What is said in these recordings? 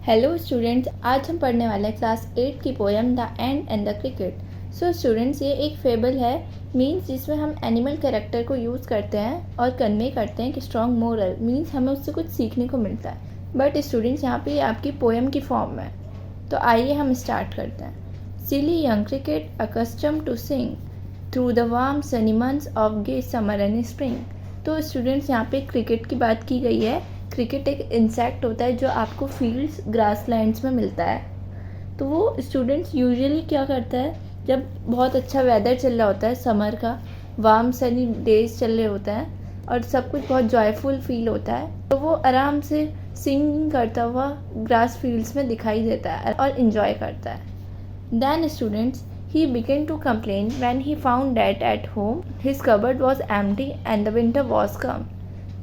Hello students, आज हम पढ़ने वाले हैं क्लास 8 की poem the ant and the cricket. So students, ये एक फेबल है मीन्स जिसमें हम एनिमल कैरेक्टर को यूज़ करते हैं और कन्वे करते हैं कि स्ट्रॉन्ग मोरल मीन्स हमें उससे कुछ सीखने को मिलता है। बट स्टूडेंट्स, यहाँ पे आपकी पोएम की फॉर्म में, तो आइए हम स्टार्ट करते हैं। Silly young cricket accustomed to sing through the warm sunny months of gay summer and spring. तो स्टूडेंट्स, यहाँ पे क्रिकेट की बात की गई है। क्रिकेट एक इंसेक्ट होता है जो आपको फील्ड्स ग्रासलैंड्स में मिलता है। तो वो स्टूडेंट्स यूजुअली क्या करता है, जब बहुत अच्छा वेदर चल रहा होता है, समर का वार्म सनी डेज चल रहे होता है और सब कुछ बहुत जॉयफुल फील होता है, तो वो आराम से सिंगिंग करता हुआ ग्रास फील्ड्स में दिखाई देता है और इन्जॉय करता है। Then students, he began to complain when he found that at home his cupboard was empty and the winter was come।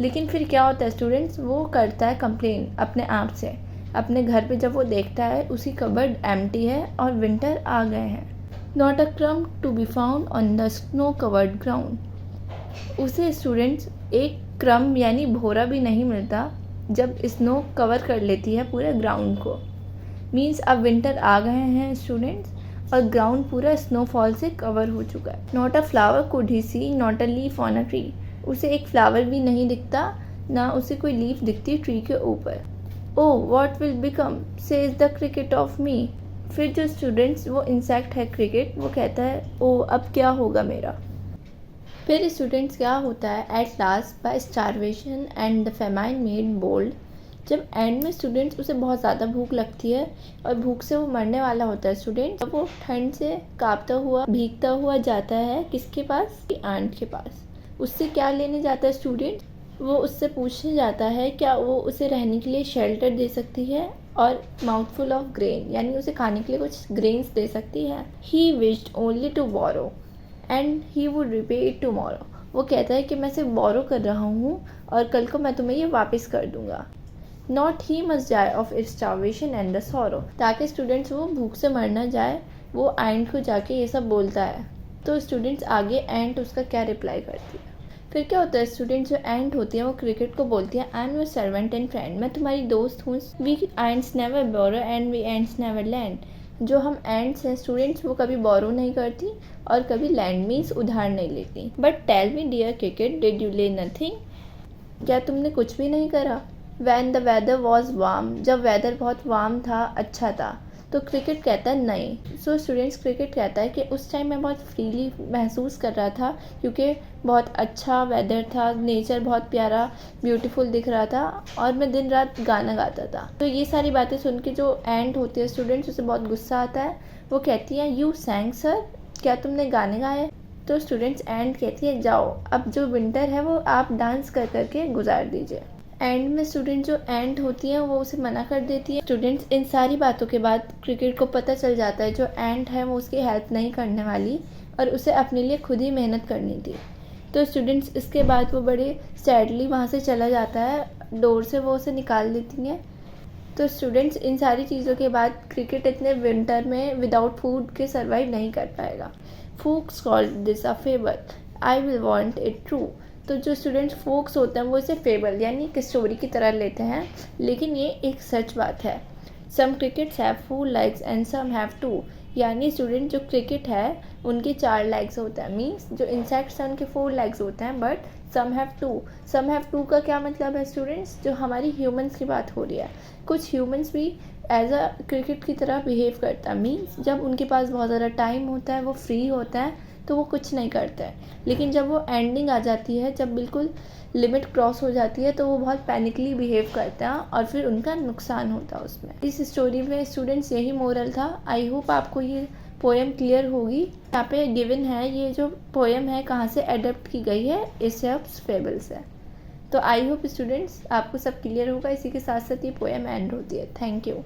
लेकिन फिर क्या होता है स्टूडेंट्स, वो करता है कंप्लेन अपने आप से, अपने घर पे जब वो देखता है उसी कबर्ड एम्प्टी है और विंटर आ गए हैं। Not a crumb to be found on the snow covered ground. उसे स्टूडेंट्स एक क्रम यानी भोरा भी नहीं मिलता जब स्नो कवर कर लेती है पूरे ग्राउंड को। मीन्स अब विंटर आ गए हैं स्टूडेंट्स और ग्राउंड पूरा स्नोफॉल से कवर हो चुका है। Not a flower could he see, not a leaf on a tree. उसे एक फ्लावर भी नहीं दिखता, ना उसे कोई लीफ दिखती ट्री के ऊपर। Oh what will become says the cricket of me. फिर जो स्टूडेंट्स, वो इंसेक्ट है क्रिकेट, वो कहता है ओ अब क्या होगा मेरा। फिर स्टूडेंट्स, क्या होता है at last by starvation and the famine made bold. जब एंड में स्टूडेंट्स उसे बहुत ज़्यादा भूख लगती है और भूख से वो मरने वाला होता है स्टूडेंट, तब वो ठंड से कांपता हुआ भीगता हुआ जाता है किसके पास, आंट के पास। उससे क्या लेने जाता है स्टूडेंट, वो उससे पूछने जाता है क्या वो उसे रहने के लिए शेल्टर दे सकती है और माउथफुल ऑफ ग्रेन यानी उसे खाने के लिए कुछ ग्रेन्स दे सकती है। He wished only to borrow and he would repay it tomorrow. वो कहता है कि मैं सिर्फ बोरो कर रहा हूँ और कल को मैं तुम्हें ये वापस कर दूंगा। Not he must die of its starvation and the sorrow. ताकि स्टूडेंट्स वो भूख से मर ना जाए, वो एंट को जाके ये सब बोलता है। तो स्टूडेंट्स, आगे एंट उसका क्या रिप्लाई करती है। फिर क्या होता है स्टूडेंट्स, जो एंट होती है वो क्रिकेट को बोलती है I am your servant and friend. मैं तुम्हारी दोस्त हूँ। We ants never borrow and we ants never lend. जो हम एंट्स हैं स्टूडेंट्स, वो कभी बोरो नहीं करती और कभी लैंड मीन्स उधार नहीं लेती। But tell me dear cricket, did you lay nothing. क्या तुमने कुछ भी नहीं करा। When the weather was warm. जब वेदर बहुत वार्म था, अच्छा था। तो क्रिकेट कहता है नहीं। सो स्टूडेंट्स, क्रिकेट कहता है कि उस टाइम मैं बहुत फ्रीली महसूस कर रहा था क्योंकि बहुत अच्छा वेदर था, नेचर बहुत प्यारा ब्यूटीफुल दिख रहा था और मैं दिन रात गाना गाता था। तो ये सारी बातें सुन के जो एंट होती है स्टूडेंट्स, उसे बहुत गुस्सा आता है। वो कहती है यू सैंग सर, क्या तुमने गाने गाए। तो स्टूडेंट्स, एंट कहती है जाओ, अब जो विंटर है वो आप डांस कर करके गुजार दीजिए। एंड में स्टूडेंट जो एंट होती हैं वो उसे मना कर देती है। स्टूडेंट्स, इन सारी बातों के बाद क्रिकेट को पता चल जाता है जो एंट है वो उसकी हेल्प नहीं करने वाली और उसे अपने लिए खुद ही मेहनत करनी थी। तो स्टूडेंट्स, इसके बाद वो बड़े सैडली वहाँ से चला जाता है, डोर से वो उसे निकाल देती हैं। तो स्टूडेंट्स, इन सारी चीज़ों के बाद क्रिकेट इतने विंटर में विदाउट फूड के सर्वाइव नहीं कर पाएगा। Folks called this a fable, I will want it true. तो जो स्टूडेंट्स फोक्स होते हैं वो इसे फेबल यानी एक स्टोरी की तरह लेते हैं, लेकिन ये एक सच बात है। Some crickets have 4 legs and some have 2। यानी स्टूडेंट, जो क्रिकेट है उनके 4 legs होते हैं। मीन्स जो इंसेक्ट्स हैं उनके 4 legs होते हैं, but some have 2। Some have 2 का क्या मतलब है स्टूडेंट्स, जो हमारी ह्यूमंस की बात हो रही है। कुछ ह्यूमंस भी एज अ क्रिकेट की तरह बिहेव करता है। मीन्स जब उनके पास बहुत ज़्यादा टाइम होता है, वो फ्री होता है, तो वो कुछ नहीं करते हैं। लेकिन जब वो एंडिंग आ जाती है, जब बिल्कुल लिमिट क्रॉस हो जाती है, तो वो बहुत पैनिकली बिहेव करते हैं और फिर उनका नुकसान होता है उसमें। इस स्टोरी में स्टूडेंट्स यही मोरल था। आई होप आपको ये पोएम क्लियर होगी। यहाँ पे गिवन है ये जो पोएम है कहाँ से एडेप्ट की गई है, एसियप्स फेबल से। तो आई होप स्टूडेंट्स आपको सब क्लियर होगा। इसी के साथ साथ ये पोएम एंड होती है। Thank you.